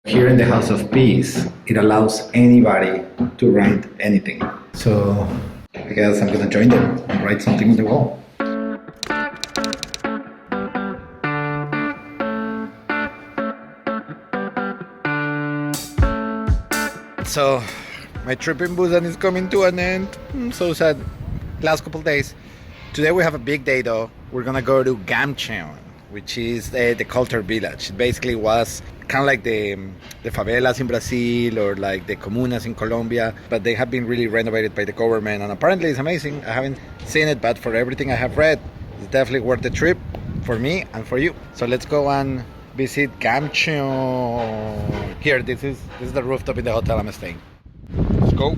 Here in the House of Peace, it allows anybody to write anything. So I guess I'm gonna join them and write something on the wall. So my trip in Busan is coming to an end. I'm so sad. Last couple days. Today we have a big day though. We're gonna go to Gamcheon, which is the culture village. It basically was kind of like the favelas in Brazil or like the comunas in Colombia, but they have been really renovated by the government, and apparently it's amazing. I haven't seen it, but for everything I have read, it's definitely worth the trip for me and for you. So let's go and visit Gamcheon. Here, this is the rooftop in the hotel I'm staying. Let's go.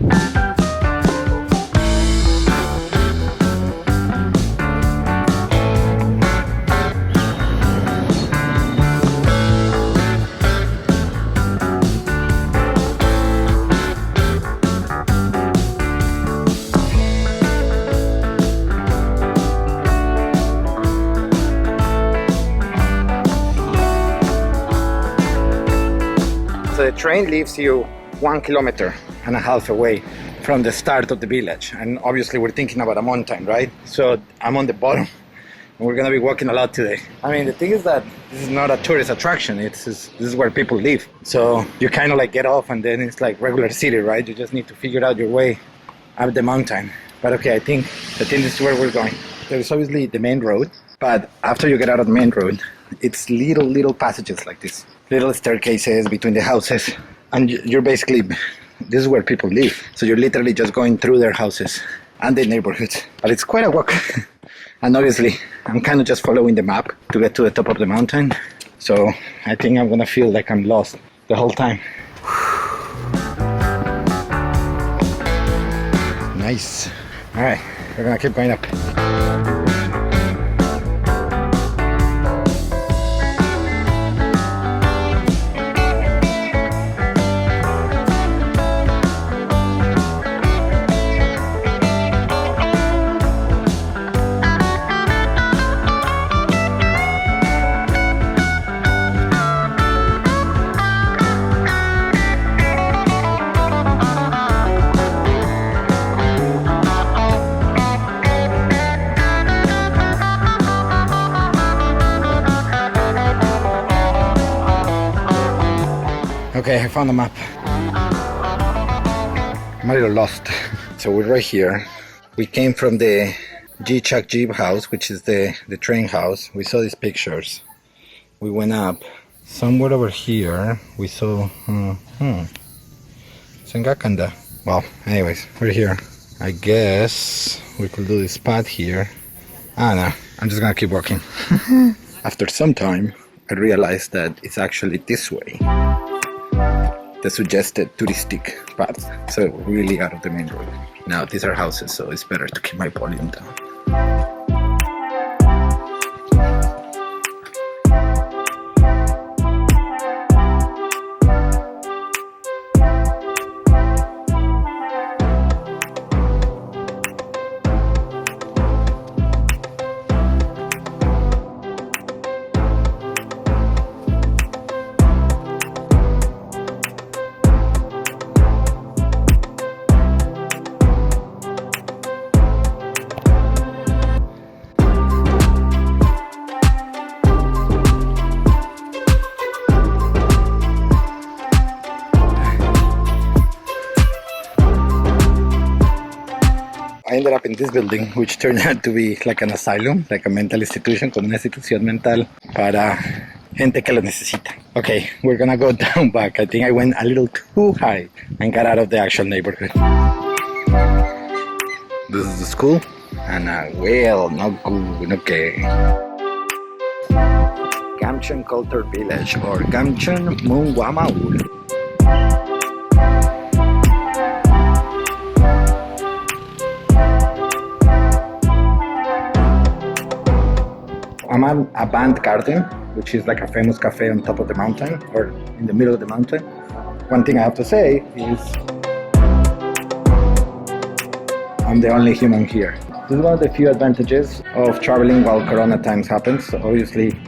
So the train leaves you 1.5 kilometers away from the start of the village, and obviously we're thinking about a mountain, right? So I'm on the bottom and we're gonna be walking a lot today. I mean, the thing is that this is not a tourist attraction, this is where people live. So you kind of like get off and then it's like regular city, right? You just need to figure out your way up the mountain. But okay, I think this is where we're going. There's obviously the main road, but after you get out of the main road, it's little passages like this. Little staircases between the houses, and you're basically, this is where people live. So you're literally just going through their houses and their neighborhoods. But it's quite a walk. And obviously, I'm kind of just following the map to get to the top of the mountain. So I think I'm gonna feel like I'm lost the whole time. Nice. All right, we're gonna keep going up. Okay, I found the map. I'm a little lost. So we're right here. We came from the Jeep house, which is the train house. We saw these pictures. We went up. Somewhere over here, we saw... Sengakanda. Well, anyways, we're here. I guess we could do this path here. Ah, no. I'm just gonna keep walking. After some time, I realized that it's actually this way. The suggested touristic path, so really out of the main road. Now these are houses, so it's better to keep my volume down. I ended up in this building, which turned out to be like an asylum, like a mental institution, como una institución mental para gente que lo necesita. Okay, we're gonna go down back. I think I went a little too high and got out of the actual neighborhood. This is the school, and well, not good, okay. Gamcheon Culture Village, or Gamcheon Maul. I'm at a band garden, which is like a famous cafe on top of the mountain, or in the middle of the mountain. One thing I have to say is I'm the only human here. This is one of the few advantages of traveling while Corona times happens. So obviously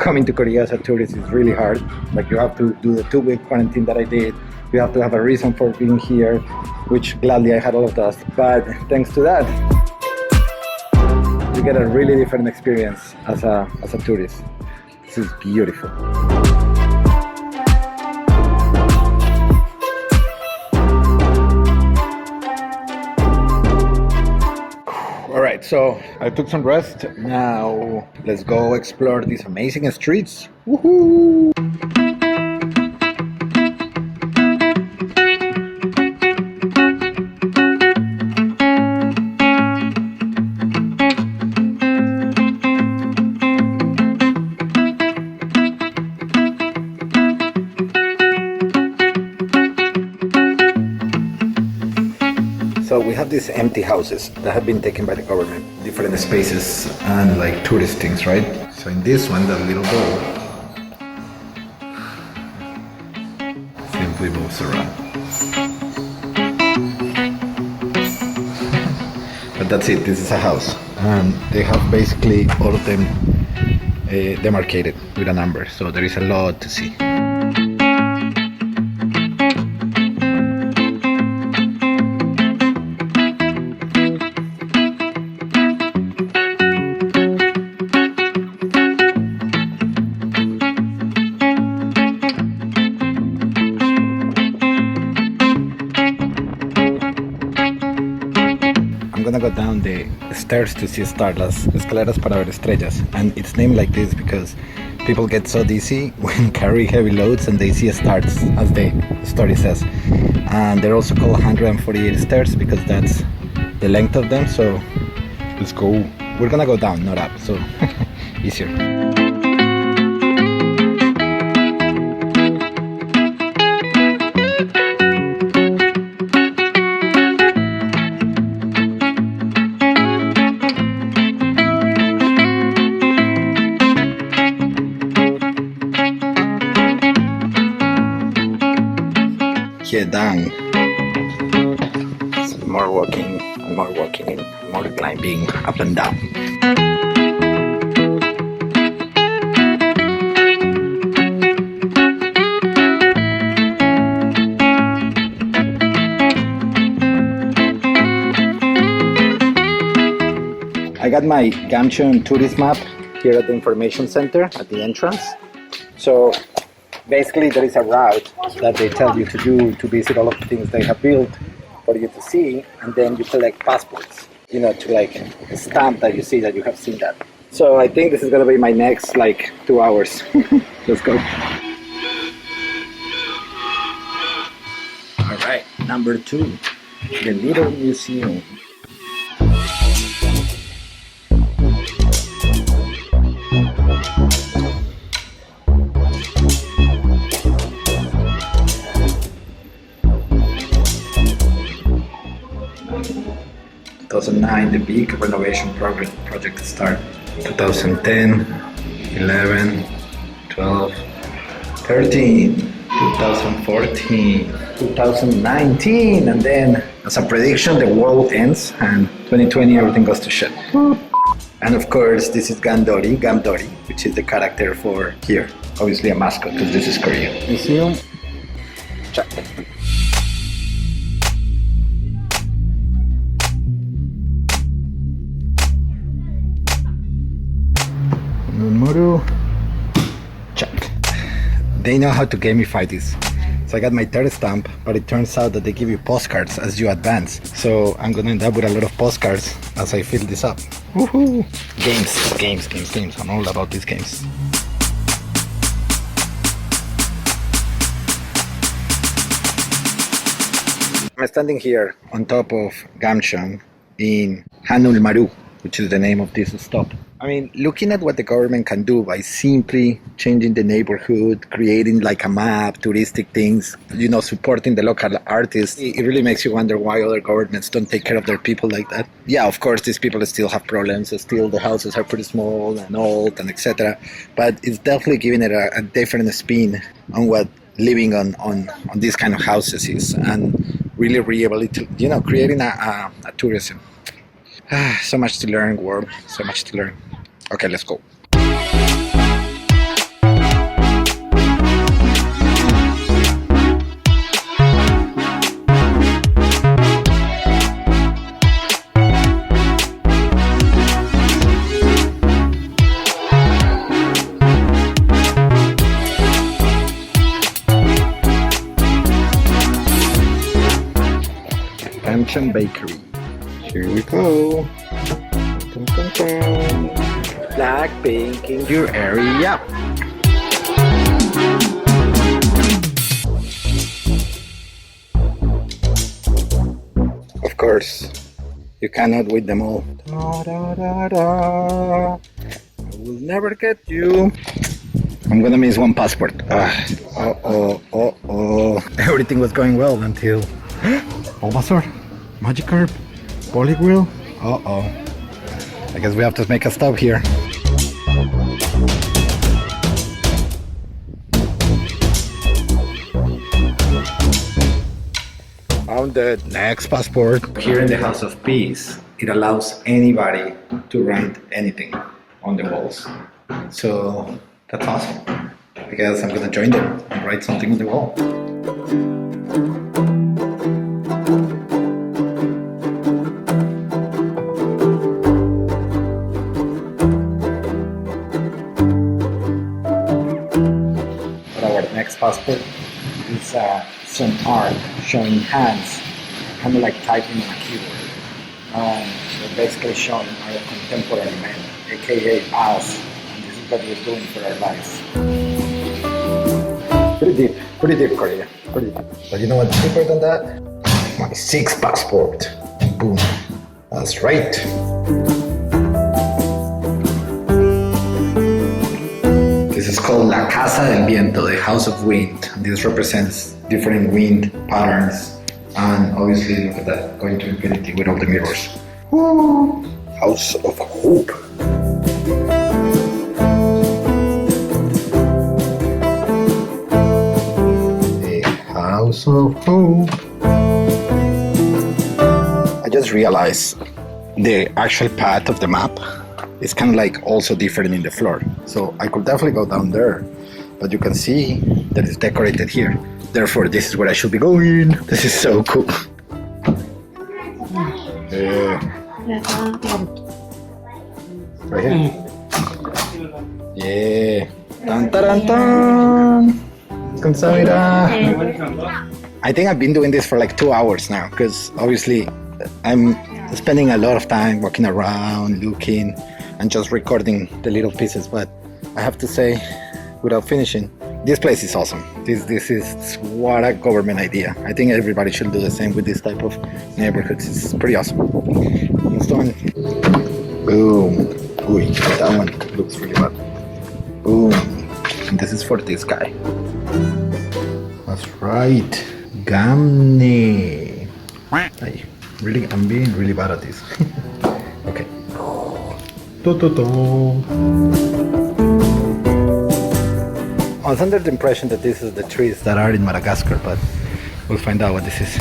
coming to Korea as a tourist is really hard. Like you have to do the 2-week quarantine that I did. You have to have a reason for being here, which gladly I had all of those. But thanks to that, you get a really different experience as a tourist. This is beautiful. All right, so I took some rest. Now let's go explore these amazing streets. Woohoo! So we have these empty houses that have been taken by the government, different spaces and like tourist things, right? So in this one, that little ball simply moves around. But that's it, this is a house. And they have basically all of them demarcated with a number, so there is a lot to see. I'm gonna go down the stairs to see stars, las escaleras para ver estrellas, and it's named like this because people get so dizzy when carry heavy loads and they see stars, as the story says. And they're also called 148 stairs because that's the length of them. So let's go. We're gonna go down, not up, so easier. Here down, some more walking and more walking and more climbing up and down. I got my Gamcheon tourist map here at the information center at the entrance. So basically, there is a route that they tell you to do to visit all of the things they have built for you to see, and then you collect passports, you know, to like stamp that you see that you have seen that. So I think this is gonna be my next like 2 hours. Let's go. All right, number 2, the little museum. In 2009, the big renovation project started. 2010, 11, 12, 13, 2014, 2019, and then as a prediction, the world ends, and 2020 everything goes to shit. And of course, this is Gamdori, which is the character for here. Obviously a mascot, because this is Korea. Museum. Check. Murals. Check. They know how to gamify this. So I got my third stamp, but it turns out that they give you postcards as you advance. So I'm gonna end up with a lot of postcards as I fill this up. Woohoo! Games. I'm all about these games. I'm standing here on top of Gamcheon in Hanul Maru, which is the name of this stop. I mean, looking at what the government can do by simply changing the neighborhood, creating like a map, touristic things, you know, supporting the local artists, it really makes you wonder why other governments don't take care of their people like that. Yeah, of course, these people still have problems. Still, the houses are pretty small and old and etc. But it's definitely giving it a different spin on what living on these kind of houses is, and really rehabilitating, you know, creating a tourism. So much to learn, world. So much to learn. Okay, let's go. Gamcheon Bakery. Here we go. Dun, dun, dun. Blackpink in your area. Of course, you cannot win them all. Da, da, da, da. I will never get you. I'm gonna miss one passport. Everything was going well until Bulbasaur, Magikarp, Poliwhirl. I guess we have to make a stop here. Found the next passport. Here in the House of Peace, it allows anybody to write anything on the walls. So that's awesome. I guess I'm gonna join them and write something on the wall. Our next passport is some art showing hands, kind of like typing on a keyboard. They're basically showing our contemporary men, aka us, and this is what we're doing for our lives. Pretty deep, Korea. Pretty deep. But you know what's deeper than that? My 6th passport. Boom. That's right. This is called La Casa del Viento, the House of Wind. This represents different wind patterns, and obviously look at that, going to infinity with all the mirrors. Woo! House of Hope. The House of Hope. I just realized the actual path of the map is kind of like also different in the floor. So I could definitely go down there, but you can see that it's decorated here. Therefore, this is where I should be going. This is so cool. Right here. Yeah. Dun, dun, dun. Kamsahamnida. I think I've been doing this for like 2 hours now, because obviously I'm spending a lot of time walking around, looking, and just recording the little pieces. But I have to say, without finishing, this place is awesome. This is what a government idea. I think everybody should do the same with this type of neighborhoods. It's pretty awesome. Almost done. Boom. Ooh, that one looks really bad. Boom. And this is for this guy. That's right. Gamne. I'm being really bad at this. Okay. I was under the impression that this is the trees that are in Madagascar, but we'll find out what this is.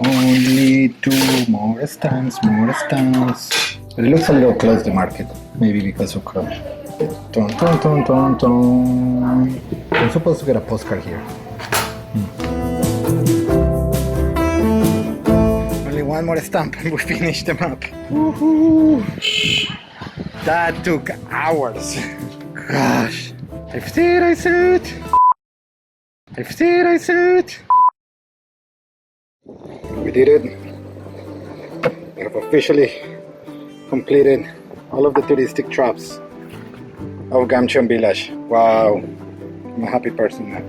Only 2 more stands. But it looks a little close to market, maybe because of crowd. I'm supposed to get a postcard here. Only 1 more stamp and we finish the map. Woohoo! That took hours. Gosh. I've said it. We did it. We have officially completed all of the touristic traps of Gamcheon Village. Wow. I'm a happy person now.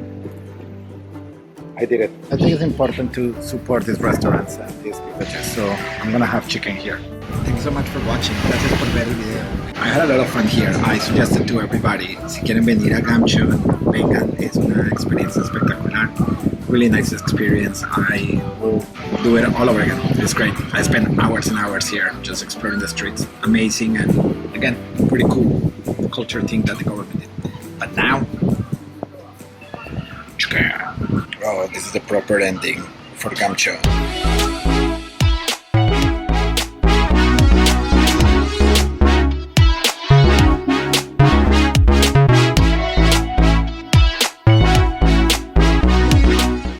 I did it. I think it's important to support these restaurants and these villages, so I'm gonna have chicken here. Thanks so much for watching. Gracias por ver el video. I had a lot of fun here. I suggested to everybody, si quieren venir a Gamcheon, vengan. Es una experiencia espectacular. Really nice experience. I will do it all over again. It's great. I spent hours and hours here just exploring the streets. Amazing, and again, pretty cool culture thing that the government did. But now, oh, this is the proper ending for Gamcheon.